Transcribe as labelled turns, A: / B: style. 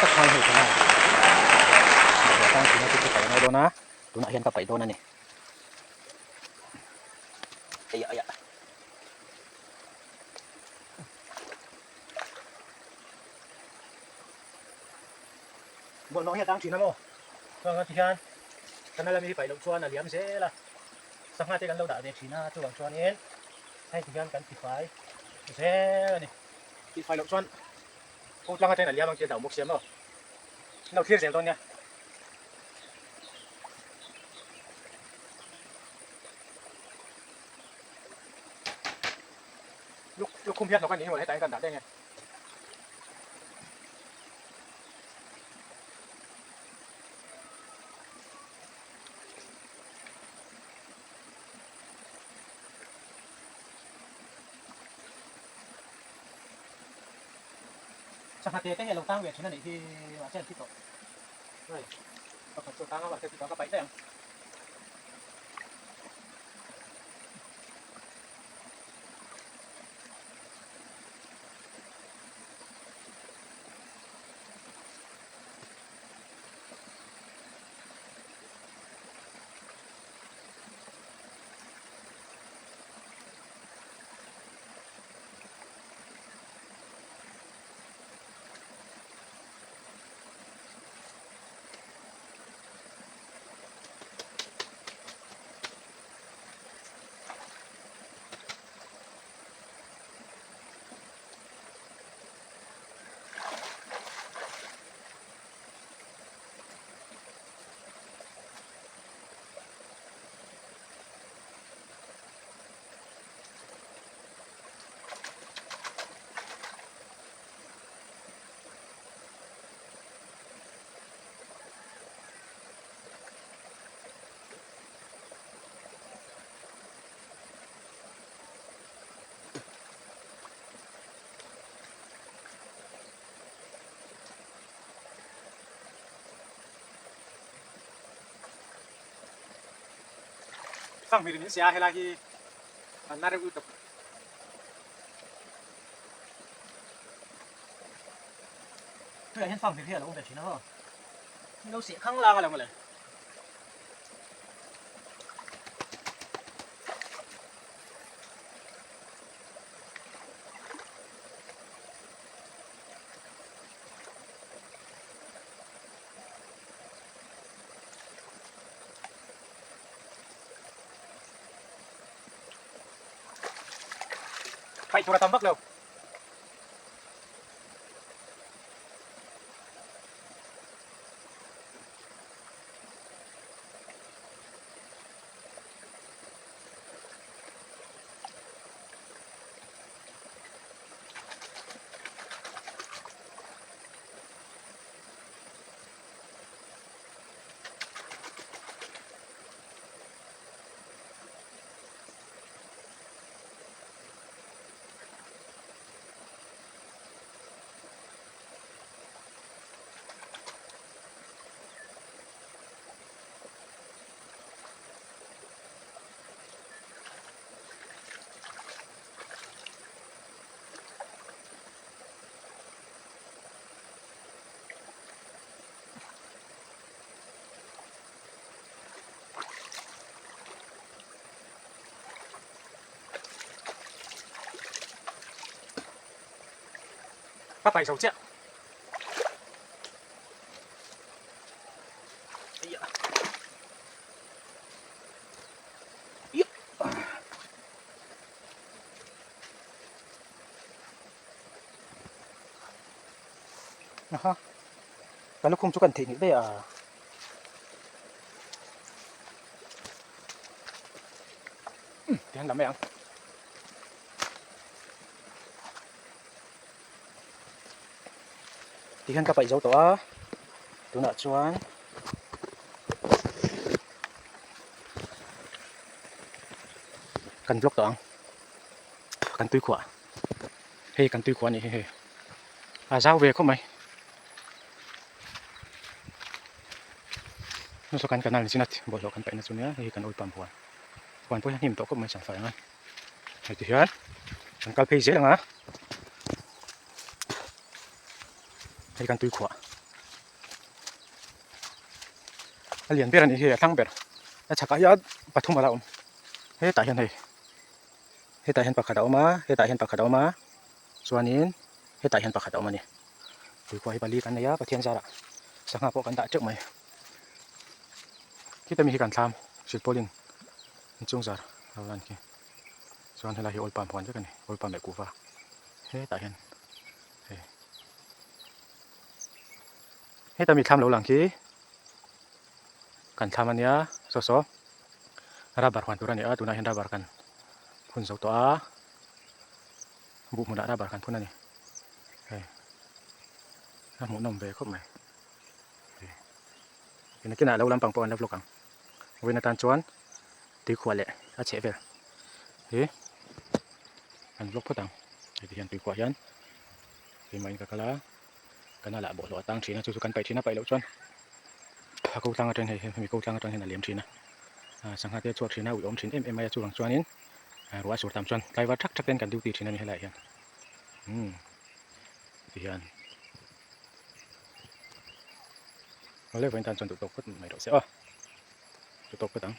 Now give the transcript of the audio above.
A: ตะไคร้เห็ดนะเดี๋ยวตั้งทีนี้จะไปในโดนนะตัวน่ะเห็นกับไปโดนนั่นนี่ไอ้ยะบนน้องเห็ดตั้งทีนะโมก็ที่กันกันนั่นแหละมีไปลงชวนน่ะเลี้ยงเสียละสักห้าเจกันเราด่าเด็กทีน่าตัวหลังชวนเองให้ที่กันกันติดไฟเสียนี่ติดไฟลงชวนกูตั้งใจน่ะเลี้ยงบางทีเดามุกเสียมเนาะเราเทียบเสียงตอนเนี้ยลูกคุ้มเพี้ยนเราก็หนีหมดให้ตายกันดับได้ไงสักห้าเจได้ไงเราตั้งเวทชนะนี่ที่ว่าเช่นที่โตใช่ก็ขัดตัวตั้งเอาไว้ที่โตก็ไปได้ฟังมีเรื่องเสียให้ละที่น่าจะรู้จักเพื่อให้ฟังเพี้ยนๆแล้วองค์แต่ชินะฮะเราเสียข้างล่างอะไรมาเลยไปโทรศัพท์บักเร็วป้าไปสองเจ้านะฮะการลูกคุ้มชุกันถิ่นได้เดี๋ยวทำไม่ยังที่ขันก็ไปเจ้าตัวน่ะชวนกันบล็อกตัวกันตุ้ยขวาเฮ้กันตุ้ยขวานี่เฮ้เจ้าเวเข้าไหมนุสกันนั่นสินัดบอกเรากันไปนะส่วนนี้เฮ้กันอุยปามพวนพวกหิมโตก็ไม่สั่งไฟมั้ยไอ้ที่เห็นกันกัลเพย์เสียแล้วนะเฮ้กันตุ้ยขวา alian ber ani hi thlang ber a chaka ya pathum ala he ta hian he ta hian pakhat a awma he ta hian pakhat a awma chuanin he ta hian pakhat a awma ni tuikua hi pali kan neia pathian zara sangha pawh kan dah tek mai kita mi hi kan thlam silpolin chung zar awan ki chuan helai hi olpam phon vek ani olpam le kuwa he ta hian he ta mi thlam lo lang ki kan thlam ania so rabar hwan tur ani a tuna hian rabar kan phun zo to a bu mu da rabar kan phun ani he mu nom ve khop mai kina kina lo lam pang pon la vlog ang wena tan chuan ti khwa le a che ver he an vlog photang ti hian ti khwa hian ti mai ka kala kana la bo lo tang thina chu kan pai thina pai lo chuan ko tlang atang he mi ko tlang atang he na lem thina sangha te chuak thina wi om thin em ai chu lang chuanin ruwa sur tam chuan tlaiwa thak thak ten kan duty thina ni helai hian ti hian ole wen tan chuan tu tok phut mai ro se tu tok phutang